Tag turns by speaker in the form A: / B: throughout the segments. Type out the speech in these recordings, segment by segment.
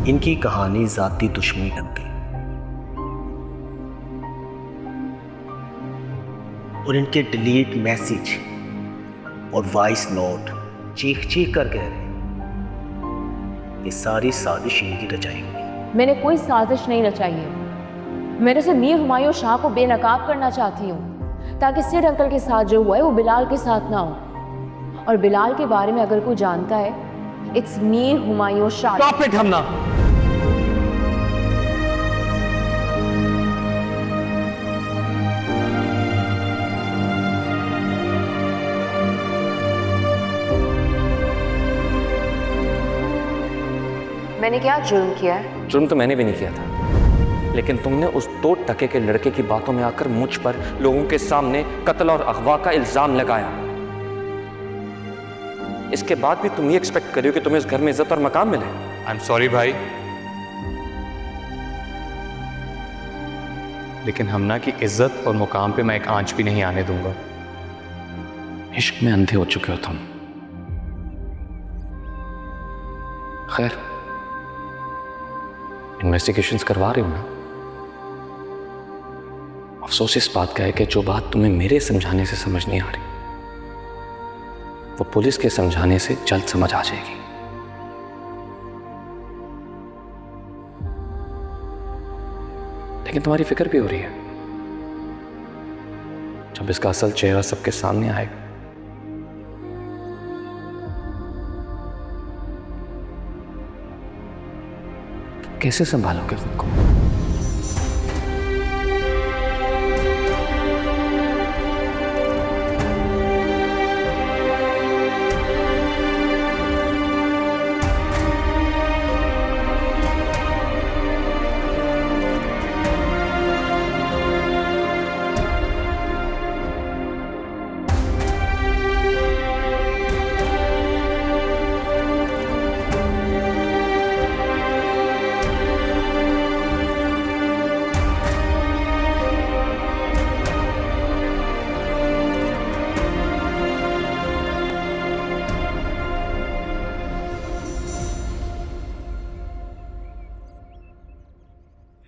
A: इनकी कहानी जाती दुश्मनी लग गई और इनके डिलीट मैसेज और वॉइस नोट चीख चीख कर कह रहे ये सारी साजिश इनकी रचाई हुई।
B: मैंने कोई साजिश नहीं रचाई है। मैंने सिर्फ मीर हुमायूं शाह को बेनकाब करना चाहती हूँ ताकि सिड अंकल के साथ जो हुआ है वो बिलाल के साथ ना हो। और बिलाल के बारे में अगर कोई जानता है, it's Mir Humayun Shah.
C: Stop it Hamna.
B: मैंने क्या जुर्म किया है?
C: जुर्म तो मैंने भी नहीं किया था, लेकिन तुमने उस 2 टके के लड़के की बातों में आकर मुझ पर लोगों के सामने कत्ल और अगवा का इल्जाम लगाया। इसके बाद भी तुम ये एक्सपेक्ट करियो कि तुम्हें इस घर में इज्जत और मकाम मिले।
D: आई एम सॉरी भाई, लेकिन हमना की इज्जत और मुकाम पे मैं एक आंच भी नहीं आने दूंगा।
C: इश्क में अंधे हो चुके हो तुम। खैर, इन्वेस्टिगेशंस करवा रहे हो ना। अफसोस इस बात का है कि जो बात तुम्हें मेरे समझाने से समझ नहीं आ रही, वो पुलिस के समझाने से जल्द समझ आ जाएगी। लेकिन तुम्हारी फिक्र भी हो रही है। जब इसका असल चेहरा सबके सामने आएगा, तो कैसे संभालोगे खुद को?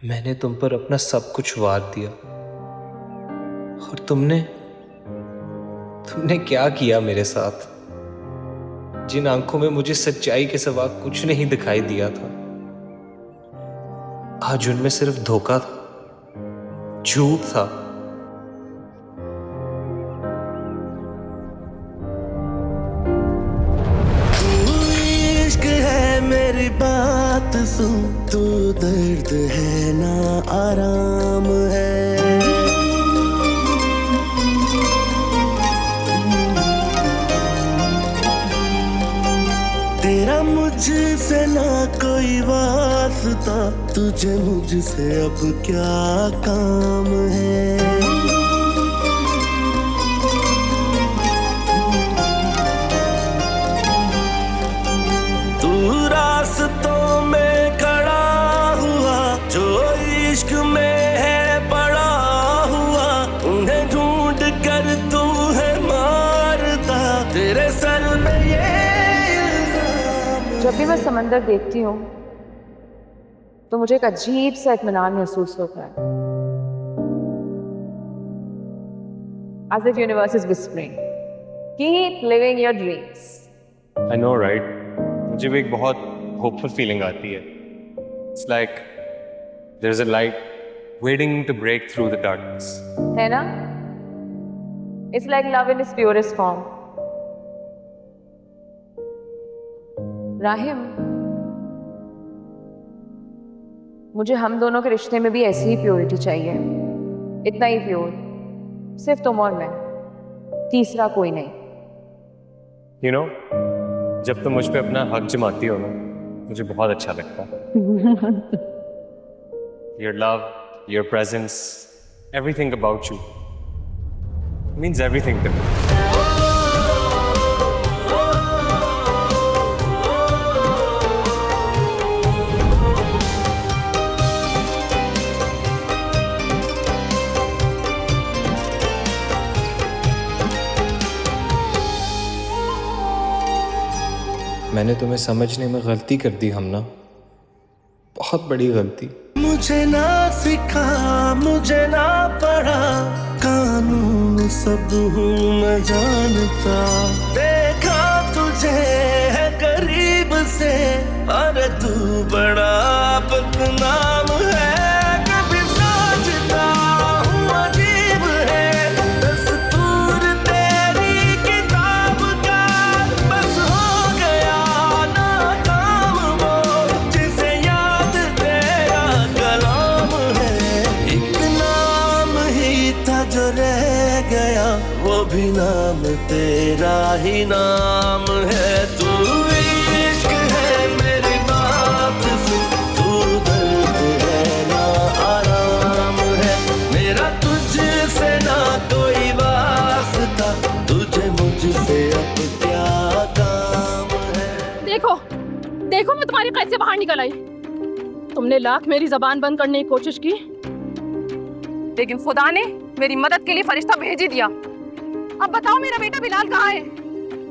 E: मैंने तुम पर अपना सब कुछ वार दिया और तुमने क्या किया मेरे साथ? जिन आंखों में मुझे सच्चाई के सिवा कुछ नहीं दिखाई दिया था, आज उनमें सिर्फ धोखा था, झूठ था।
F: इश्क है मेरी बात सुन, तू दर्द है ना आराम है। तेरा मुझसे ना कोई वास्ता, तुझे मुझसे अब क्या काम है। रास्तों में खड़ा हुआ, जो इश्क में है पड़ा हुआ, उन्हें ढूंढ कर तू है मारता, तेरे सर में ये इल्जाम।
B: जब भी मैं समंदर देखती हूँ तो मुझे एक अजीब सा इत्मीनान महसूस होता है। As if universe is whispering, keep living your dreams.
D: I know right, मुझे भी एक बहुत होपफुल फीलिंग आती है। It's like there is a light waiting to break through the darkness.
B: है ना? It's like love in its purest form. Rahim, मुझे हम दोनों के रिश्ते में भी ऐसी ही प्योरिटी चाहिए, इतना ही प्योर, सिर्फ तुम और मैं, तीसरा कोई नहीं।
D: यू नो, जब तुम मुझ पे अपना हक जमाती हो ना, मुझे बहुत अच्छा लगता है। Your love, your presence, everything about you means everything to me.
E: मैंने तुम्हें समझने में गलती कर दी हमना। बहुत बड़ी गलती।
F: मुझे ना सिखा, मुझे ना पढ़ा, कानून सब हूँ मैं जानता। देखा तुझे है करीब से, अरे तू बड़ा बदनाम है। कभी सोचता हूँ अजीब है दस्तूर तेरी किताब का, बस हो गया नाकाम वो जिसे याद तेरा कलाम है। एक नाम ही था जो रह गया, वो भी नाम तेरा ही नाम है। तू इश्क है मेरी बात सुन, तू दर्द है ना आराम है। मेरा तुझसे ना कोई वास्ता, तुझे मुझसे अब क्या काम है।
G: देखो देखो, मैं तुम्हारी कैद से बाहर निकल आई। तुमने लाख मेरी जबान बंद करने की कोशिश की, लेकिन खुदा ने मेरी मदद के लिए फरिश्ता भेज ही दिया। अब बताओ मेरा बेटा बिलाल कहाँ है?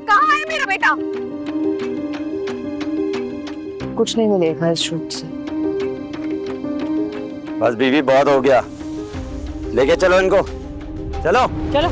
G: कहाँ है मेरा बेटा?
B: कुछ नहीं मिलेगा इस शूट से।
H: बस बीवी, बहुत हो गया, लेके चलो इनको, चलो
G: चलो।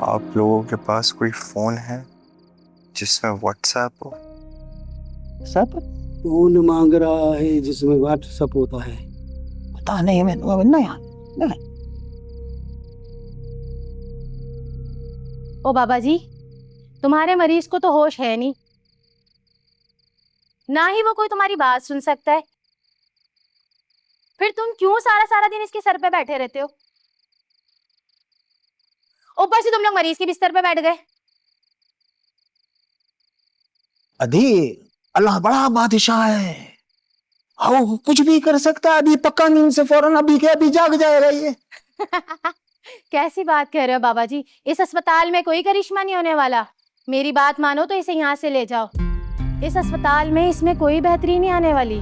I: आप लोगों के पास कोई फोन है जिसमें व्हाट्सएप हो?
J: सब फोन मांग रहा है जिसमें व्हाट्सएप होता है? पता नहीं, मैं तो नहीं।
K: ओ बाबा जी, तुम्हारे मरीज को तो होश है नहीं, ना ही वो कोई तुम्हारी बात सुन सकता है। फिर तुम क्यों सारा सारा दिन इसके सर पे बैठे रहते हो? ऊपर से तुम लोग मरीज के बिस्तर पे बैठ गए।
J: अधी अल्लाह बड़ा बादशाह है, आओ कुछ भी कर सकता है। अभी पक्का नींद से फौरन अभी के अभी जाग जाएगा ये।
K: कैसी बात कह रहे हो बाबा जी? इस अस्पताल में कोई करिश्मा नहीं होने वाला। मेरी बात मानो तो इसे यहाँ से ले जाओ। इस अस्पताल में इसमें कोई बेहतरी नहीं आने वाली।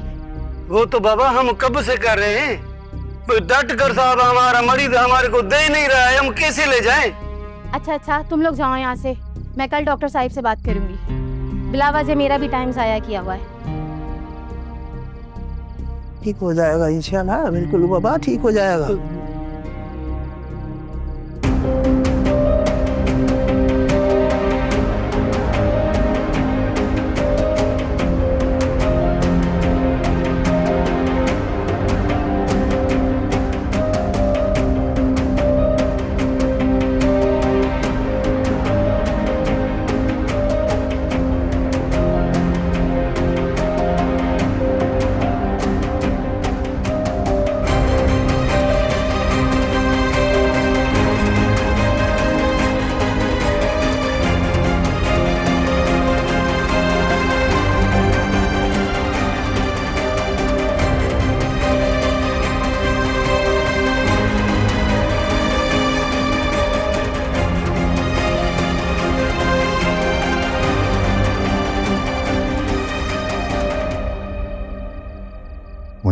H: वो तो बाबा हम कब से कर रहे हैं, डट कर साहब हमारा मरीज हमारे को दे नहीं रहा है, हम कैसे ले जाएं?
K: अच्छा, तुम लोग जाओ यहाँ से, मैं कल डॉक्टर साहिब से बात करूंगी। बिलावज़ मेरा भी टाइम ज़ाया किया हुआ है।
J: ठीक हो जाएगा इंशाल्लाह, बिल्कुल बाबा ठीक हो जाएगा।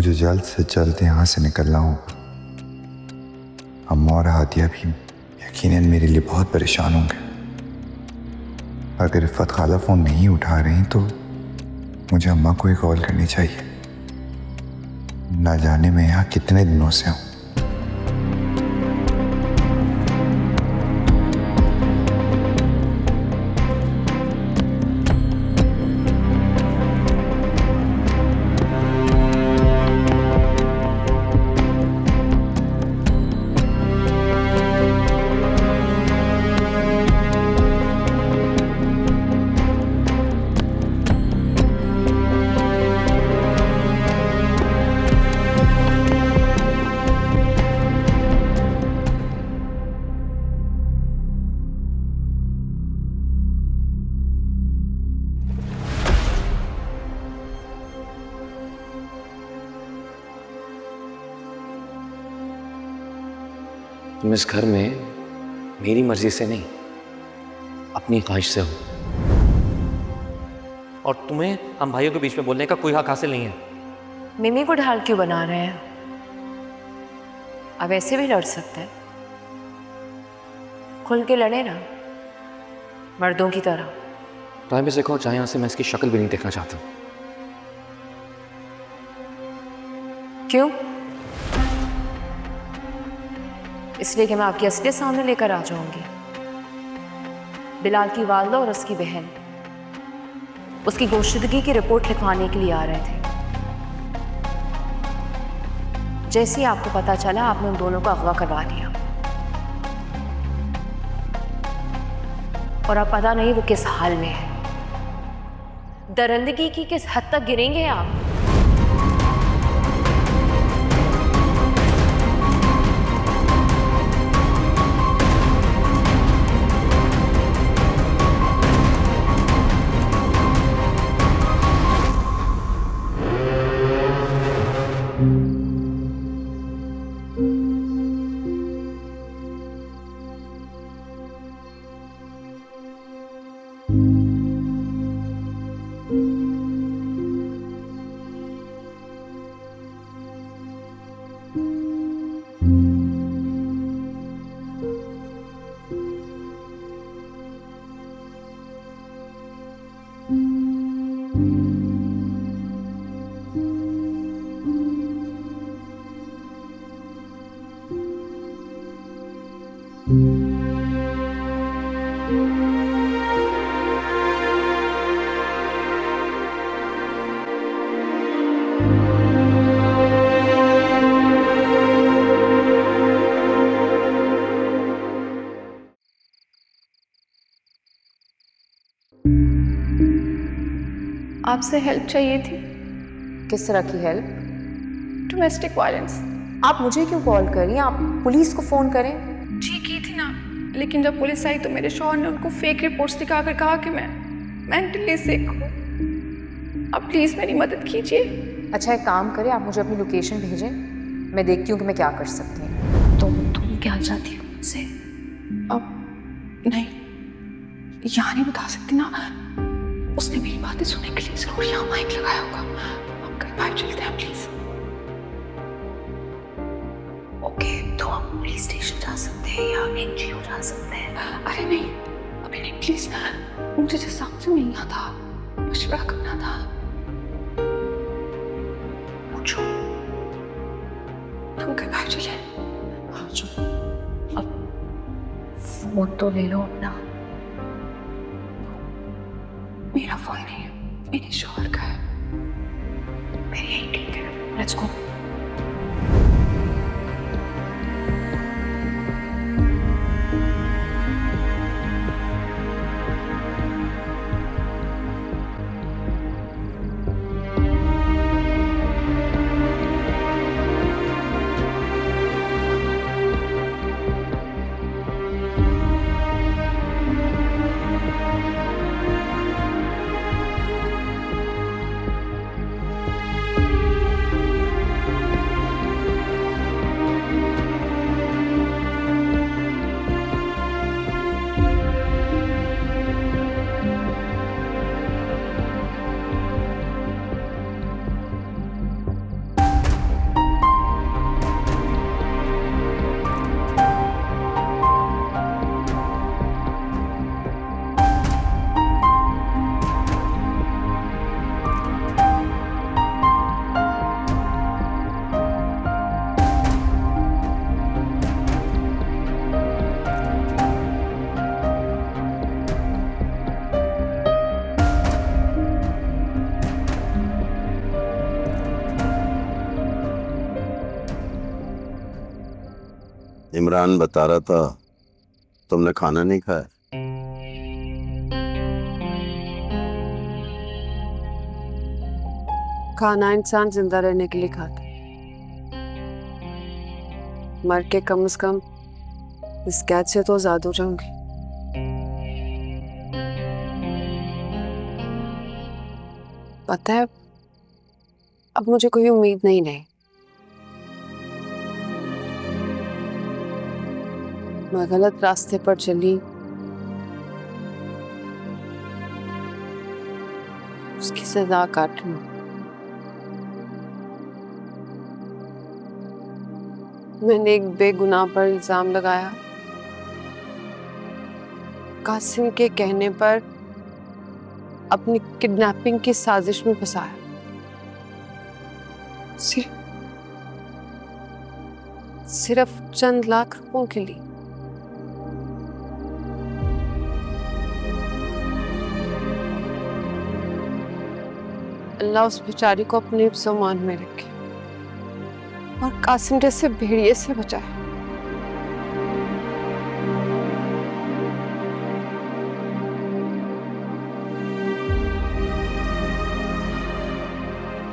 I: मुझे जल्द से जल्द यहाँ से निकलना होगा। अम्मा और हादिया भी यकीनन मेरे लिए बहुत परेशान होंगे। अगर इफ़त खाला फ़ोन नहीं उठा रही तो मुझे अम्मा को ही कॉल करनी चाहिए। ना जाने मैं यहाँ कितने दिनों से हूँ।
C: तुम इस घर में मेरी मर्जी से नहीं, अपनी ख्वाहिश से हो। और तुम्हें हम भाइयों के बीच में बोलने का कोई हक हासिल नहीं है।
B: मिमी को ढाल क्यों बना रहे हैं? अब ऐसे भी लड़ सकते हैं। खुल के लड़े ना, मर्दों की तरह।
C: टाइम पे देखो, चाहे यहाँ से मैं इसकी शक्ल भी नहीं देखना चाहता।
B: क्यों? इसलिए कि मैं आपकी असलियत सामने लेकर आ जाऊंगी। बिलाल की वालदा और उसकी बहन उसकी गुमशुदगी की रिपोर्ट लिखवाने के लिए आ रहे थे। जैसे ही आपको पता चला, आपने उन दोनों को अगवा करवा दिया। और अब पता नहीं वो किस हाल में है। दरिंदगी की किस हद तक गिरेंगे आप।
G: आपसे हेल्प चाहिए थी।
B: किस तरह की हेल्प?
G: Domestic violence.
B: आप मुझे क्यों कॉल करें? आप पुलिस को फोन करें।
G: जी की थी ना, लेकिन जब पुलिस आई तो मेरे शौहर ने उनको फेक रिपोर्ट्स दिखाकर कहा कि मैं मेंटली सिक हूँ। अब प्लीज मेरी मदद कीजिए।
B: अच्छा, एक काम करें, आप मुझे अपनी लोकेशन भेजें, मैं देखती हूँ कि मैं क्या कर सकती हूँ।
G: तुम क्या चाहती हो मुझसे? अब नहीं, यहाँ नहीं बता सकती ना। उसने मेरी बातें सुनने के लिए जरूर यहाँ माइक लगाया होगा। हम कहीं बाहर चलते हैं प्लीज। ओके, तो हम पुलिस स्टेशन जा सकते हैं या एनजीओ जा सकते हैं। अरे नहीं, अभी नहीं प्लीज। मुझे जैसा से मिलना था, मशवरा करना था। पूछो, हम कहीं बाहर चले। हाँ चलो। अब फोन तो ले लो अपना। मेरा फोन नहीं है, मेरे शौहर का है। मैं यही ठीक है, लेट्स गो।
L: इमरान बता रहा था तुमने खाना नहीं खाया।
M: खाना इंसान जिंदा रहने के लिए खाता है, मर के कम से कम इस कैद से तो आजाद हो जाऊंगी। पता है अब मुझे कोई उम्मीद नहीं रही। मैं गलत रास्ते पर चली, उसकी सजा काट लूं। मैंने एक बेगुनाह पर इल्जाम लगाया, कासिम के कहने पर अपनी किडनैपिंग की साजिश में फंसाया। सिर्फ चंद लाख रुपयों के लिए। अल्लाह उस बेचारी को अपने हिफ्ज़-ओ-मान में रखे और कासिम जैसे भेड़िए से बचाए।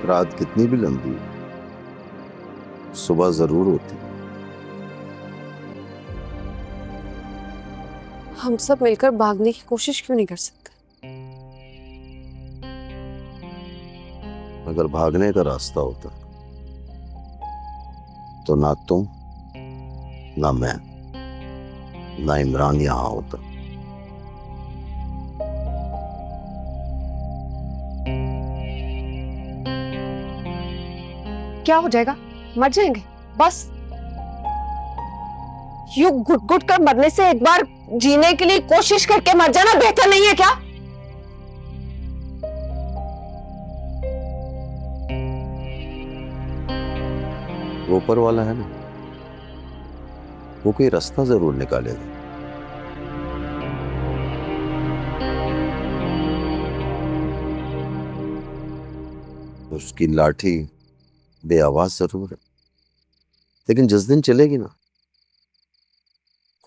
L: रात कितनी भी लंबी हो, सुबह जरूर होती।
M: हम सब मिलकर भागने की कोशिश क्यों नहीं कर सकते?
L: अगर भागने का रास्ता होता तो ना तुम, ना मैं, ना इमरान यहां होता।
M: क्या हो जाएगा? मर जाएंगे बस। यूं घुट घुट कर मरने से एक बार जीने के लिए कोशिश करके मर जाना बेहतर नहीं है क्या?
L: वो ऊपर वाला है ना, वो कोई रास्ता जरूर निकालेगा। उसकी लाठी बेआवाज जरूर है, लेकिन जिस दिन चलेगी ना,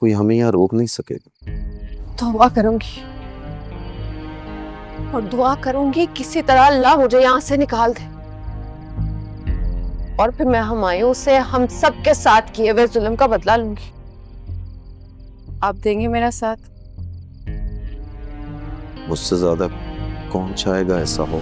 L: कोई हमें यहां रोक नहीं सकेगा।
M: दुआ करूंगी और दुआ करूंगी किसी तरह अल्लाह मुझे यहां से निकाल दे, और फिर मैं हुमायूं से हम सब के साथ किए हुए जुल्म का बदला लूंगी। आप देंगे मेरा साथ?
L: मुझसे ज्यादा कौन चाहेगा ऐसा हो?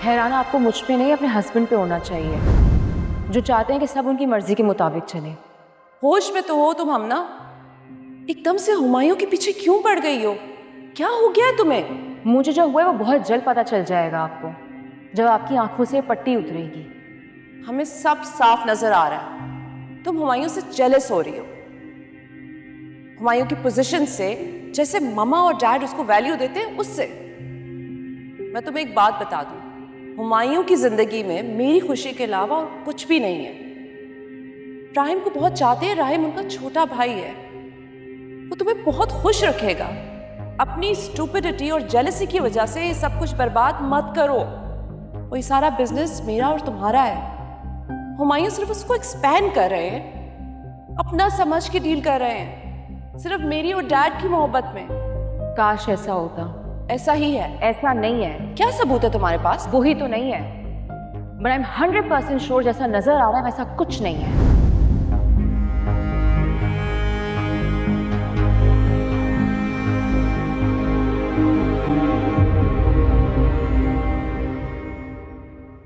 B: हैरान आपको मुझ पे नहीं अपने हस्बैंड पे होना चाहिए, जो चाहते हैं कि सब उनकी मर्जी के मुताबिक चले।
G: होश में तो हो तुम हम ना, एकदम से हुमायूं के पीछे क्यों पड़ गई हो? क्या हो गया तुम्हें?
B: मुझे जो हुआ है वो बहुत जल्द पता चल जाएगा आपको। जब आपकी आंखों से पट्टी उतरेगी।
G: हमें सब साफ नजर आ रहा है, तुम हुमायूं से जेलस हो रही हो। हुमायूं की पोजीशन से, जैसे ममा और डैड उसको वैल्यू देते हैं उससे। मैं तुम्हें एक बात बता दूं, हुमायूं की जिंदगी में मेरी खुशी के अलावा और कुछ भी नहीं है। राहिम को बहुत चाहते हैं, राहिम उनका छोटा भाई है, वो तुम्हें बहुत खुश रखेगा। अपनी स्टूपिडिटी और जेलसी की वजह से ये सब कुछ बर्बाद मत करो। वो ये सारा बिजनेस मेरा और तुम्हारा है। हुमायूं सिर्फ उसको एक्सपैंड कर रहे हैं, अपना समझ के डील कर रहे हैं, सिर्फ मेरी और डैड की मोहब्बत में।
B: काश ऐसा होता।
G: ऐसा ही है।
B: ऐसा नहीं है।
G: क्या सबूत है तुम्हारे पास?
B: वही तो नहीं है। बट आई एम 100% श्योर जैसा नजर आ रहा है वैसा कुछ नहीं है।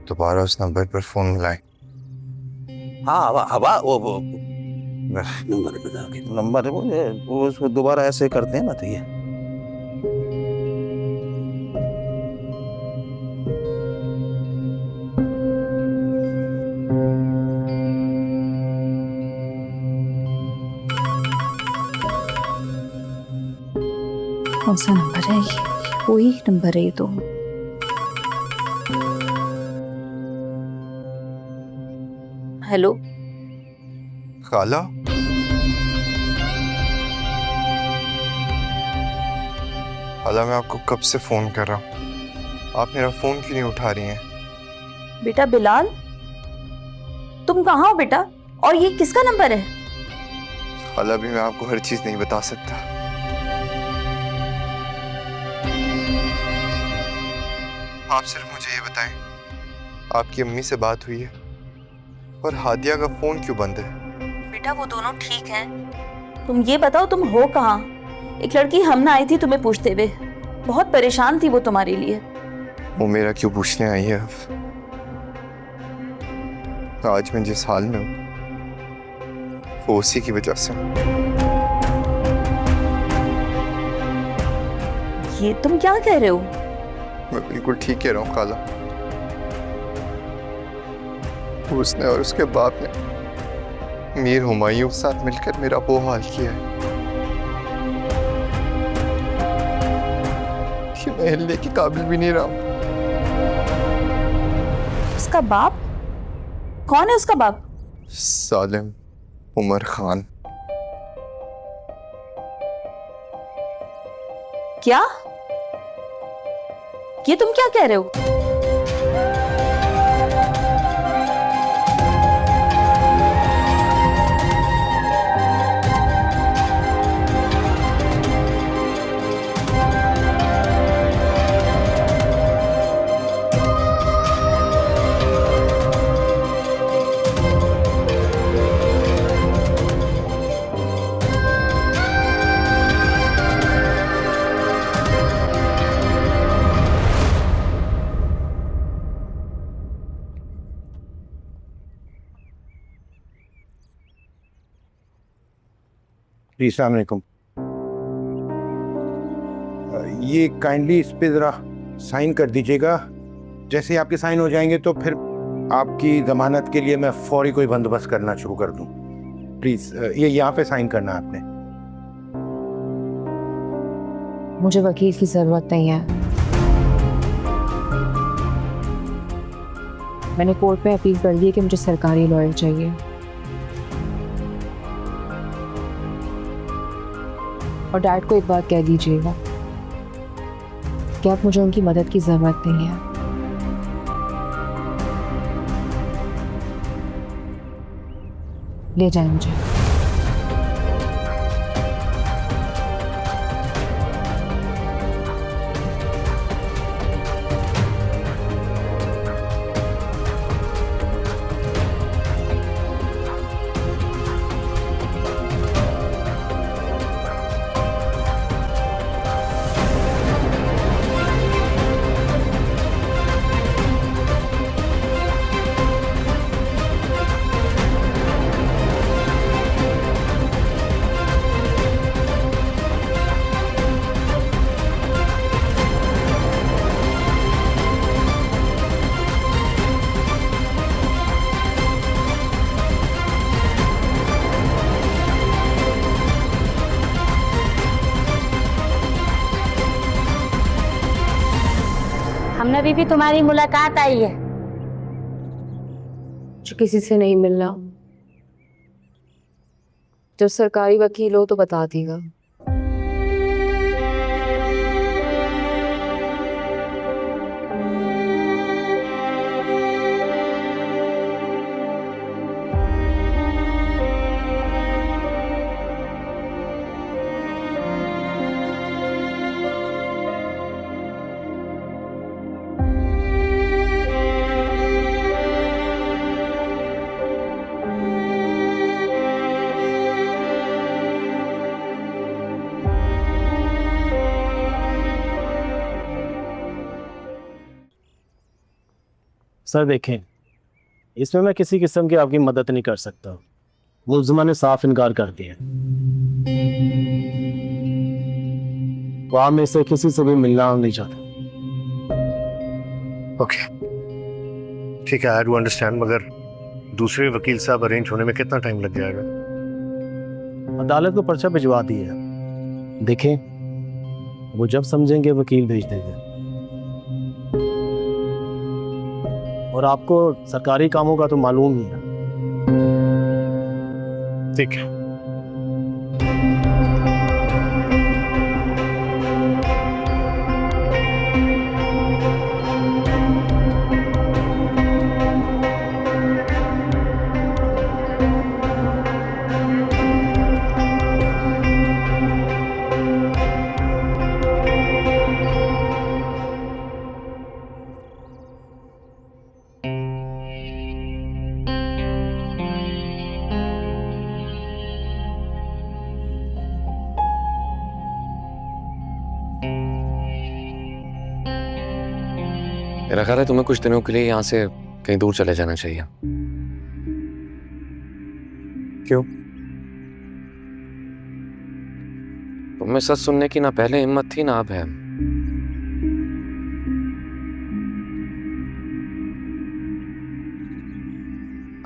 I: दोबारा उस नंबर पर फोन मिलाएं।
J: हाँ हवा वो नंबर बता के नंबर वो उसको दोबारा ऐसे करते हैं ना तो ये
N: कौन सा नंबर है ये? वही नंबर है ये तो। हेलो
I: खाला, खाला मैं आपको कब से फोन कर रहा हूँ, आप मेरा फोन क्यों नहीं उठा रही हैं?
N: बेटा बिलाल, तुम कहाँ हो बेटा? और ये किसका नंबर है?
I: खाला भी मैं आपको हर चीज नहीं बता सकता। आप सिर्फ मुझे ये बताएं, आपकी अम्मी से बात हुई है? और हादिया का फोन क्यों बंद है?
N: बेटा वो दोनों ठीक हैं। तुम ये बताओ तुम हो कहाँ? एक लड़की हम ना आई थी तुम्हें पूछते हुए, बहुत परेशान थी वो तुम्हारे लिए।
I: वो मेरा क्यों पूछने आई है? अब आज मैं जिस हाल में हूँ वो उसी की वजह से।
N: ये तुम क्या कह रहे हो?
I: मैं बिल्कुल ठीक कह रहा हूँ खाला। उसने और उसके बाप ने मीर हुमायूं के साथ मिलकर मेरा वो हाल किया है कि मैं हिलने के काबिल भी नहीं रहा हूं।
N: उसका बाप? कौन है उसका बाप?
I: सालिम उमर खान।
N: क्या? ये तुम क्या कह रहे हो?
J: जी अस्सलाम वालेकुम। ये काइंडली इस पे ज़रा साइन कर दीजिएगा। जैसे ही आपके साइन हो जाएंगे तो फिर आपकी ज़मानत के लिए मैं फौरी कोई बंदोबस्त करना शुरू कर दूं। प्लीज़ ये यहाँ पे साइन करना है आपने।
B: मुझे वकील की ज़रूरत नहीं है। मैंने कोर्ट में अपील कर दी है कि मुझे सरकारी लॉयर चाहिए। और डैड को एक बात कह दीजिएगा कि अब मुझे उनकी मदद की ज़रूरत नहीं है। ले जाएं मुझे।
K: हमने अभी भी तुम्हारी मुलाकात आई है।
B: जो किसी से नहीं मिलना, जब सरकारी वकील हो तो बता देगा।
A: सर देखें, इसमें मैं किसी किस्म की आपकी मदद नहीं कर सकता। मुल्ज़िमा ने साफ इनकार कर दिया। वो आप में से किसी से भी मिलना नहीं चाहता।
J: ओके, ठीक है, आई डू अंडरस्टैंड, मगर दूसरे वकील साहब अरेंज होने में कितना टाइम लग जाएगा?
A: अदालत को पर्चा भिजवा दिया। देखें, वो जब समझेंगे वकील भेज देंगे। और आपको सरकारी कामों का तो मालूम ही है।
J: ठीक है।
C: मेरा ख्याल है तुम्हें कुछ दिनों के लिए यहाँ से कहीं दूर चले जाना चाहिए।
J: क्यों?
C: तुम्हें सच सुनने की ना पहले हिम्मत थी ना अब है।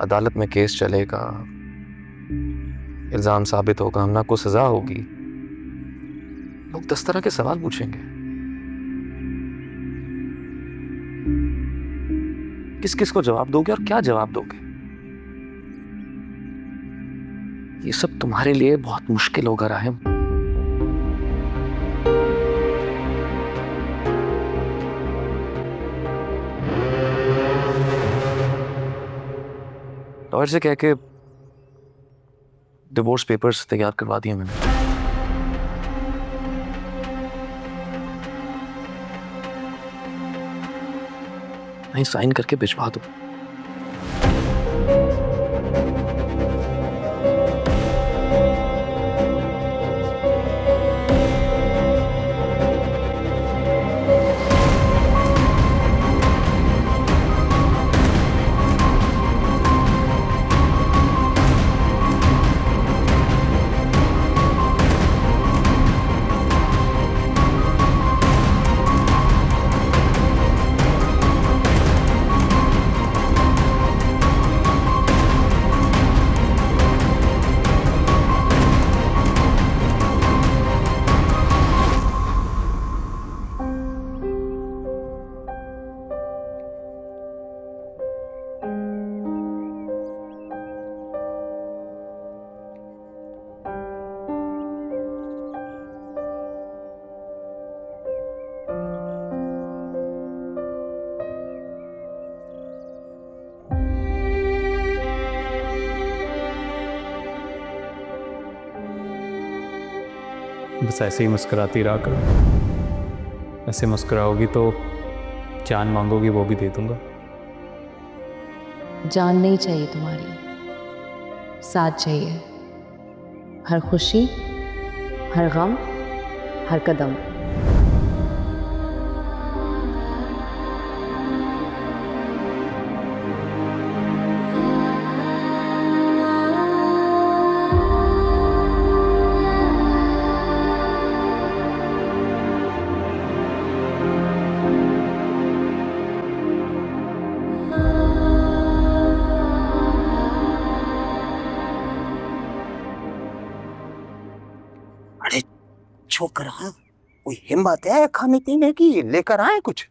C: अदालत में केस चलेगा, इल्जाम साबित होगा, हमना को सजा होगी, लोग 10 तरह के सवाल पूछेंगे। किस किस को जवाब दोगे और क्या जवाब दोगे? ये सब तुम्हारे लिए बहुत मुश्किल होगा राहिम। लॉयर से कह के डिवोर्स पेपर्स तैयार करवा दिए मैंने। नहीं, साइन करके भिजवा दो।
D: बस ऐसे ही मुस्कुराती रहा करो। ऐसे मुस्कुराओगी तो जान मांगोगी वो भी दे दूंगा।
B: जान नहीं चाहिए तुम्हारी, साथ चाहिए। हर खुशी, हर गम, हर कदम।
H: छोकरा, कोई हिम्मत है खाने पीने की? लेकर आए कुछ?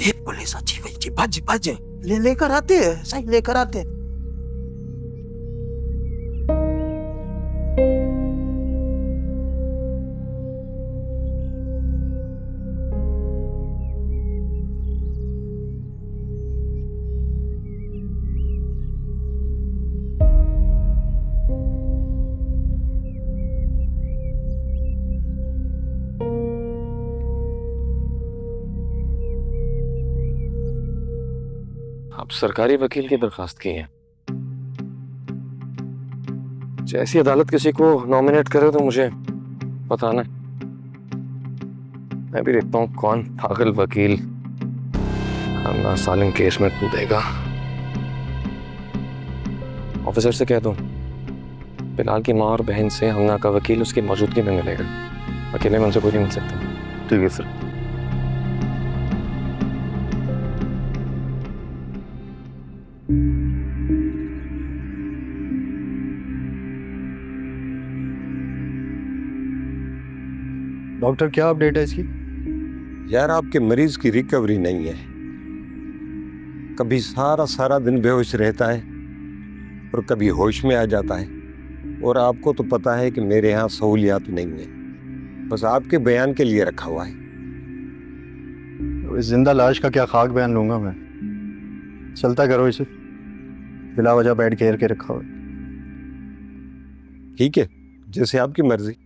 F: ये पुलिस अच्छी भाई जी, भज भज लेकर आते हैं, सही लेकर आते हैं।
C: आप सरकारी वकील की दरखास्त की है। जैसी अदालत किसी को नॉमिनेट करे तो मुझे बताना। मैं भी देखता हूँ कौन पागल वकील हमना सालिम केस में कूदेगा। ऑफिसर से कह दो बिलाल की माँ और बहन से हमना का वकील उसकी मौजूदगी में मिलेगा। अकेले में उनसे कोई नहीं मिल सकता।
J: ठीक है सर।
O: डॉक्टर क्या अपडेट है इसकी?
P: यार आपके मरीज की रिकवरी नहीं है। कभी सारा सारा दिन बेहोश रहता है और कभी होश में आ जाता है। और आपको तो पता है कि मेरे यहाँ सहूलियात नहीं है, बस आपके बयान के लिए रखा हुआ है।
O: इस जिंदा लाश का क्या खाक बयान लूंगा मैं? चलता करो इसे, बिला वजह बैठ घेर के रखा हुआ।
P: ठीक है, जैसे आपकी मर्जी।